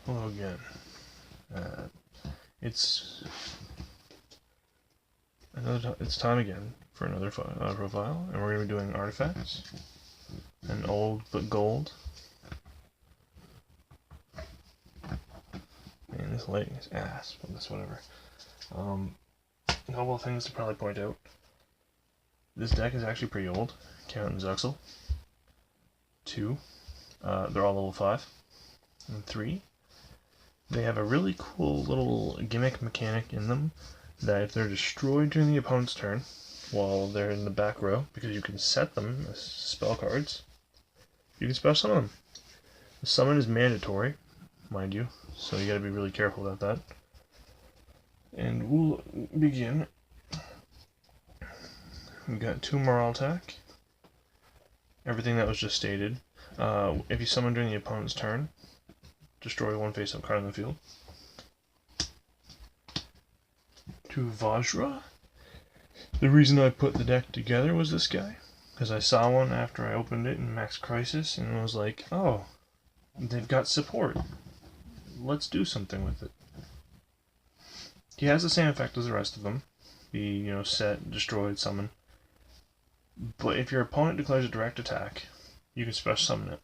Hello again. It's time again for another profile, and we're going to be doing artifacts and old but gold. Man, this lighting is ass, but that's whatever. A couple of things to probably point out. This deck is actually pretty old, counting Zuxel. 2, they're all level 5. And 3, they have a really cool little gimmick mechanic in them that if they're destroyed during the opponent's turn while they're in the back row, because you can set them as spell cards, you can special summon them. The summon is mandatory, mind you, so you gotta be really careful about that. And we'll begin. We've got 2 morale attack. Everything that was just stated. If you summon during the opponent's turn, destroy 1 face-up card on the field. 2 Vajra. The reason I put the deck together was this guy, because I saw one after I opened it in Max Crisis, and I was like, oh, they've got support. Let's do something with it. He has the same effect as the rest of them. Be, set, destroyed, summon. But if your opponent declares a direct attack, you can special summon it.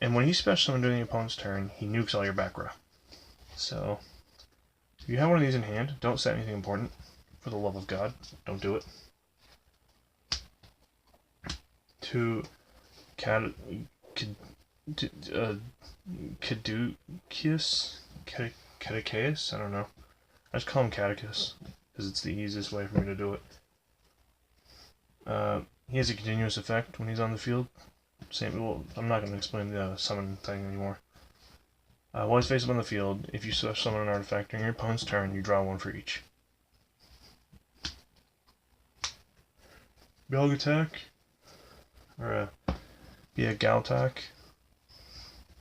And when he special summons during the opponent's turn, he nukes all your back row. So, if you have one of these in hand, don't set anything important. For the love of God, don't do it. 2 Caduceus? I don't know. I just call him Catechus, because it's the easiest way for me to do it. He has a continuous effect when he's on the field. Well, I'm not going to explain the summon thing anymore. While he's face up on the field, if you summon an artifact during your opponent's turn, you draw 1 for each. Belgatak, or Galtak.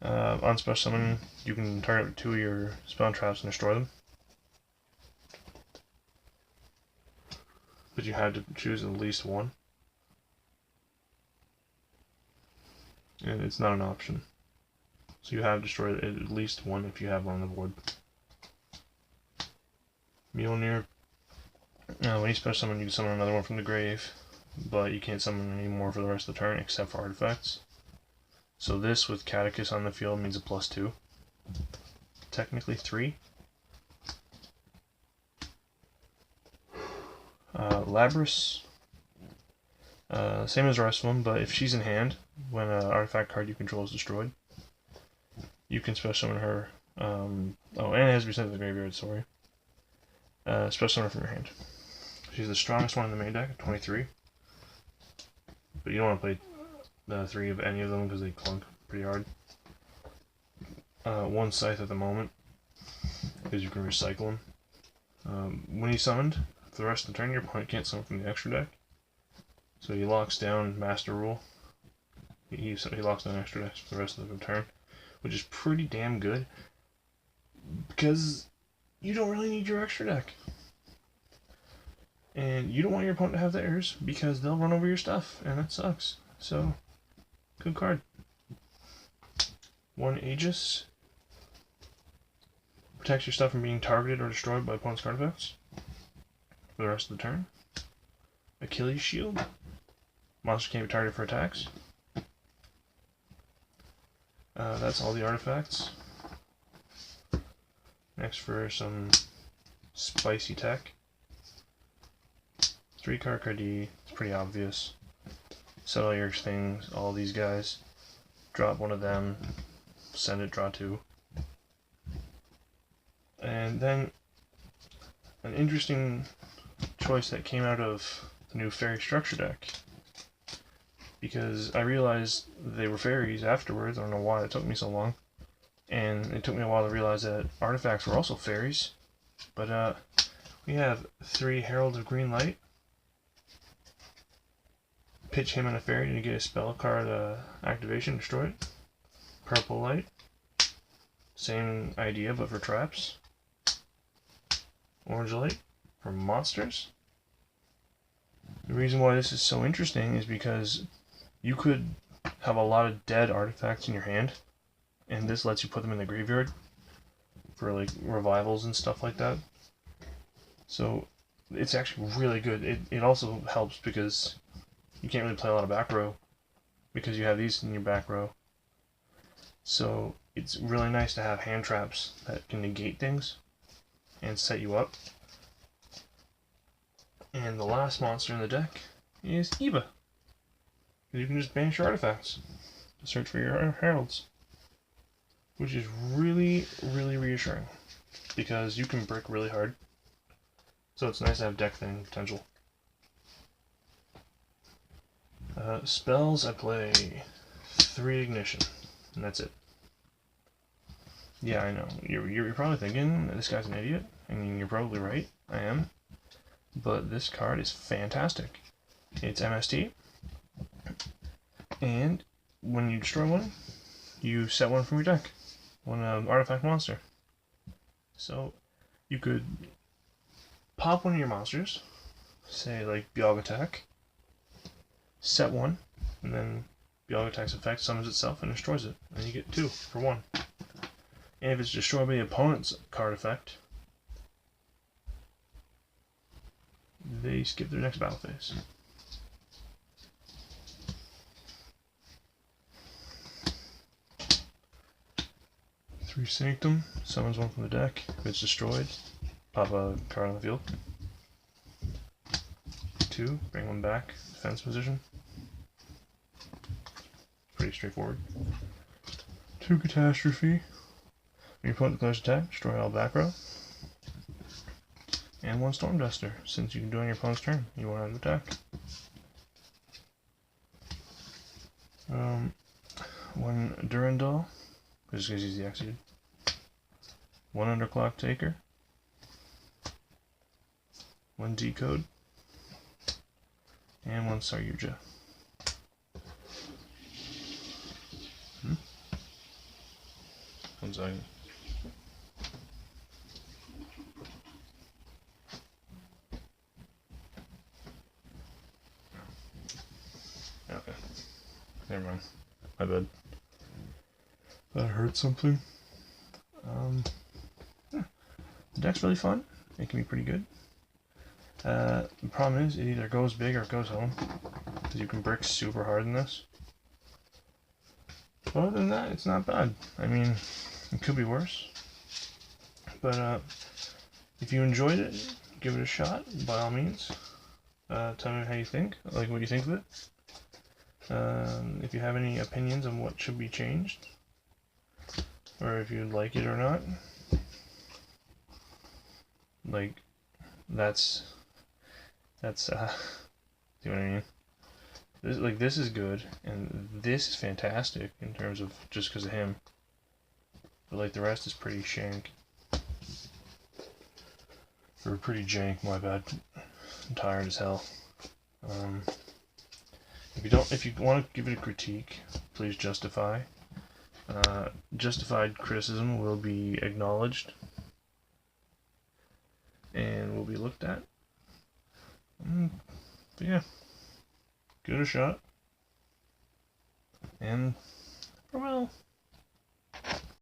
On special summon, you can target 2 of your spell traps and destroy them. But you had to choose at least 1. And it's not an option. So you have destroyed at least 1 if you have one on the board. Mjolnir. When you special summon, you can summon another one from the grave, but you can't summon any more for the rest of the turn except for artifacts. So this with Catechus on the field means a +2. Technically 3. Labrys. Same as the rest of them, but if she's in hand, when an artifact card you control is destroyed, you can special summon her. And it has to be sent to the graveyard, sorry. Special summon her from your hand. She's the strongest one in the main deck, 23. But you don't want to play the 3 of any of them because they clunk pretty hard. 1 Scythe at the moment, because you can recycle them. When he's summoned, for the rest of the turn, your opponent can't summon from the extra deck. So he locks down Master Rule. He locks down extra decks for the rest of the turn, which is pretty damn good, because you don't really need your extra deck. And you don't want your opponent to have theirs, because they'll run over your stuff, and that sucks. So, good card. 1 Aegis. Protects your stuff from being targeted or destroyed by opponent's artifacts for the rest of the turn. Achilles Shield. Monster can't be targeted for attacks. That's all the artifacts. Next for some spicy tech. 3 Carcardi, it's pretty obvious. Set all your things, all these guys. Drop 1 of them, send it, draw 2. And then an interesting choice that came out of the new fairy structure deck, because I realized they were fairies afterwards. I don't know why it took me so long, and it took me a while to realize that artifacts were also fairies. But we have 3 Heralds of Green Light. Pitch him in a fairy to get a spell card activation, destroy it. Purple Light. Same idea, but for traps. Orange Light for monsters. The reason why this is so interesting is because you could have a lot of dead artifacts in your hand, and this lets you put them in the graveyard for like revivals and stuff like that. So it's actually really good. It also helps because you can't really play a lot of back row because you have these in your back row. So it's really nice to have hand traps that can negate things and set you up. And the last monster in the deck is Eva. You can just banish your artifacts to search for your heralds, which is really, really reassuring because you can brick really hard. So it's nice to have deck thinning potential. Spells, I play 3 Ignition, and that's it. Yeah, I know. You're probably thinking, this guy's an idiot, and you're probably right. I am. But this card is fantastic. It's MST, and when you destroy one, you set one from your deck. One artifact monster. So, you could pop one of your monsters, say like Biog Attack, set one, and then Biog Attack's effect summons itself and destroys it. And you get 2 for 1. And if it's destroyed by the opponent's card effect, they skip their next battle phase. Three Sanctum, summons one from the deck. If it's destroyed, pop a card on the field. 2, bring one back, defense position. Pretty straightforward. 2 Catastrophe. When your opponent declares attack, destroy all back row. And 1 Storm Duster, since you can do it on your opponent's turn. You want to attack. 1 Durandal, just because he's the executed. 1 Underclock Taker. 1 Decode. And 1 Saryuja. One second. Okay. Never mind. My bad. That hurt something. Yeah. The deck's really fun. It can be pretty good. The problem is, it either goes big or it goes home. Because you can brick super hard in this. But other than that, it's not bad. I mean, it could be worse. But if you enjoyed it, give it a shot, by all means. Tell me how you think, like what you think of it. If you have any opinions on what should be changed, or if you like it or not, like that's see what I mean? This is good, and this is fantastic in terms of just because of him. But like the rest is pretty shank. Or pretty jank, my bad. I'm tired as hell. If you want to give it a critique, please justify. Justified criticism will be acknowledged and will be looked at. But yeah, give it a shot. And farewell.